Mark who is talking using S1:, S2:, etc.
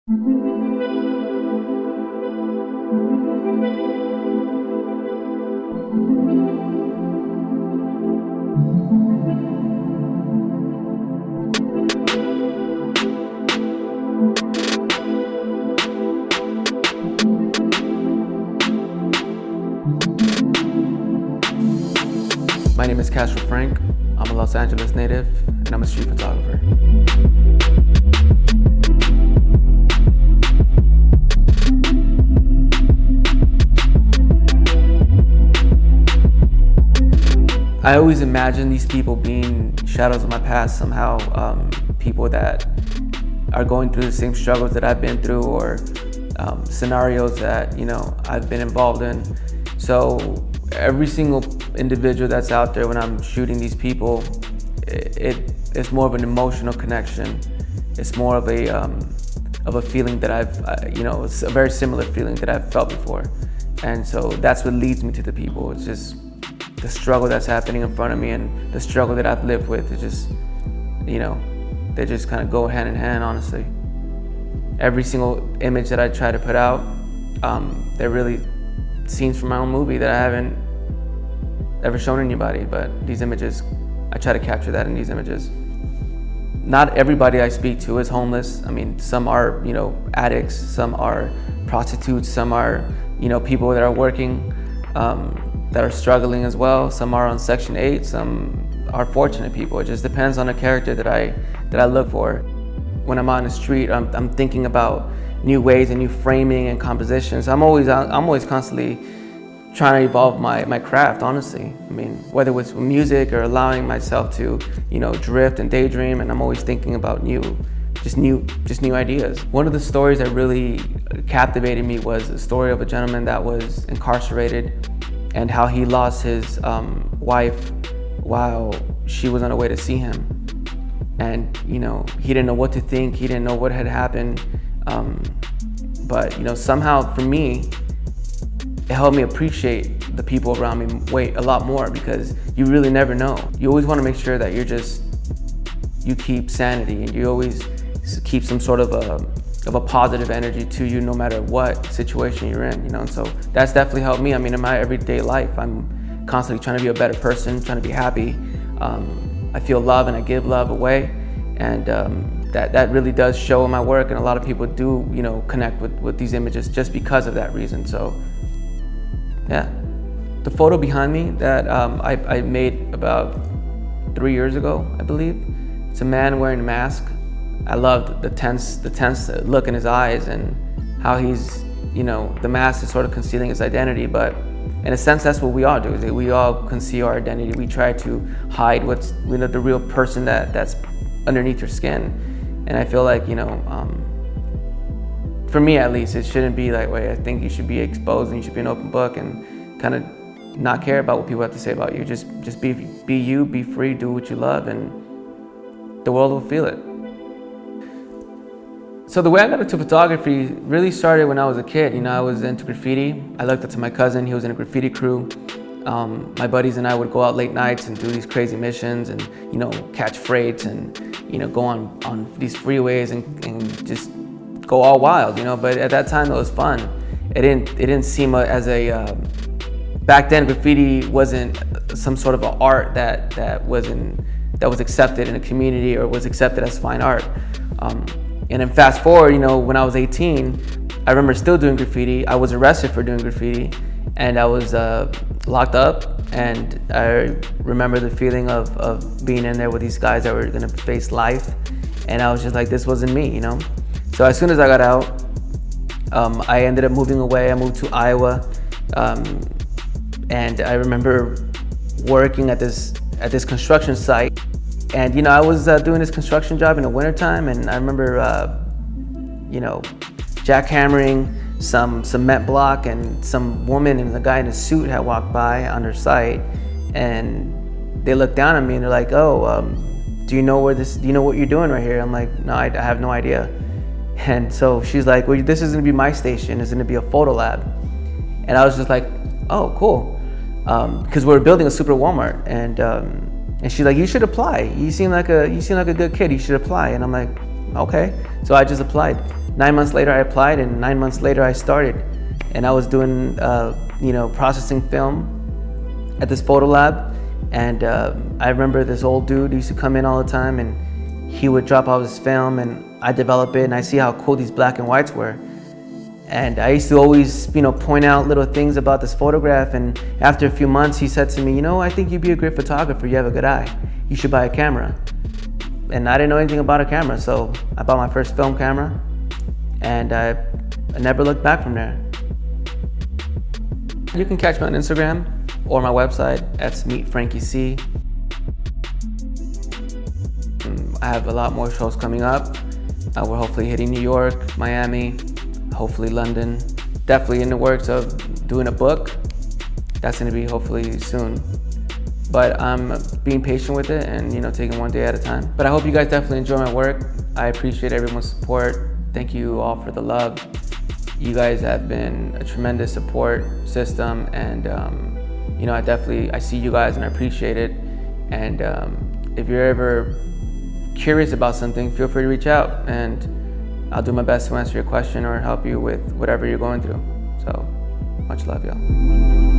S1: My name is Castro Frank. I'm a Los Angeles native, and I'm a street photographer. I always imagine these people being shadows of my past somehow, people that are going through the same struggles that I've been through, or scenarios that I've been involved in. So every single individual that's out there, when I'm shooting these people, it's more of an emotional connection. It's more of a feeling that it's a very similar feeling that I've felt before. And so that's what leads me to the people. It's just the struggle that's happening in front of me and the struggle that I've lived with. It's just, they just kind of go hand in hand, honestly. Every single image that I try to put out, they're really scenes from my own movie that I haven't ever shown anybody, but these images, I try to capture that in these images. Not everybody I speak to is homeless. I mean, some are, addicts, some are prostitutes, some are, people that are working, that are struggling as well. Some are on Section 8, some are fortunate people. It just depends on the character that I look for. When I'm on the street, I'm thinking about new ways and new framing and compositions. I'm always constantly trying to evolve my craft, honestly. I mean, whether it's music or allowing myself to, drift and daydream, and I'm always thinking about new ideas. One of the stories that really captivated me was the story of a gentleman that was incarcerated and how he lost his wife while she was on her way to see him. And, he didn't know what to think, he didn't know what had happened. But somehow for me, it helped me appreciate the people around me a lot more, because you really never know. You always want to make sure that you keep sanity, and you always keep some sort of a positive energy to you, no matter what situation you're in. And so that's definitely helped me. I mean, in my everyday life, I'm constantly trying to be a better person, trying to be happy. I feel love and I give love away, and that really does show in my work, and a lot of people do connect with these images just because of that reason. So yeah, the photo behind me that I made about 3 years ago, I believe. It's a man wearing a mask. I loved the tense look in his eyes, and how he's, the mask is sort of concealing his identity, but in a sense, that's what we all do. Is that we all conceal our identity. We try to hide what's, the real person that's underneath your skin. And I feel like, for me at least, it shouldn't be that way. I think you should be exposed, and you should be an open book, and kind of not care about what people have to say about you. Just be you, be free, do what you love, and the world will feel it. So the way I got into photography really started when I was a kid. I was into graffiti. I looked up to my cousin. He was in a graffiti crew. My buddies and I would go out late nights and do these crazy missions, and catch freights, and go on these freeways and just go all wild. But at that time it was fun. It didn't seem as a back then graffiti wasn't some sort of an art that was accepted in a community, or was accepted as fine art. And then fast forward, when I was 18, I remember still doing graffiti. I was arrested for doing graffiti, and I was locked up. And I remember the feeling of being in there with these guys that were gonna face life. And I was just like, this wasn't me, So as soon as I got out, I ended up moving away. I moved to Iowa. And I remember working at this construction site. And I was doing this construction job in the wintertime, and I remember jackhammering some cement block, and some woman and a guy in a suit had walked by on their site, and they looked down at me and they're like, "Oh, do you know what you're doing right here?" I'm like, "No, I have no idea." And so she's like, "Well, this is gonna be my station. It's gonna be a photo lab." And I was just like, "Oh, cool," because we're building a super Walmart, and she's like, "You should apply. You seem like a good kid. You should apply." And I'm like, "Okay." So I just applied, 9 months later I applied, and 9 months later I started. And I was doing, processing film at this photo lab. And I remember this old dude used to come in all the time, and he would drop off his film, and I develop it, and I see how cool these black and whites were. And I used to always, point out little things about this photograph. And after a few months, he said to me, I think you'd be a great photographer. You have a good eye. You should buy a camera. And I didn't know anything about a camera, so I bought my first film camera, and I never looked back from there. You can catch me on Instagram or my website. That's meetfrankiec. I have a lot more shows coming up. We're hopefully hitting New York, Miami, hopefully London. Definitely in the works of doing a book. That's gonna be hopefully soon. But I'm being patient with it and taking one day at a time. But I hope you guys definitely enjoy my work. I appreciate everyone's support. Thank you all for the love. You guys have been a tremendous support system, and I see you guys and I appreciate it. And if you're ever curious about something, feel free to reach out, and I'll do my best to answer your question or help you with whatever you're going through. So, much love, y'all.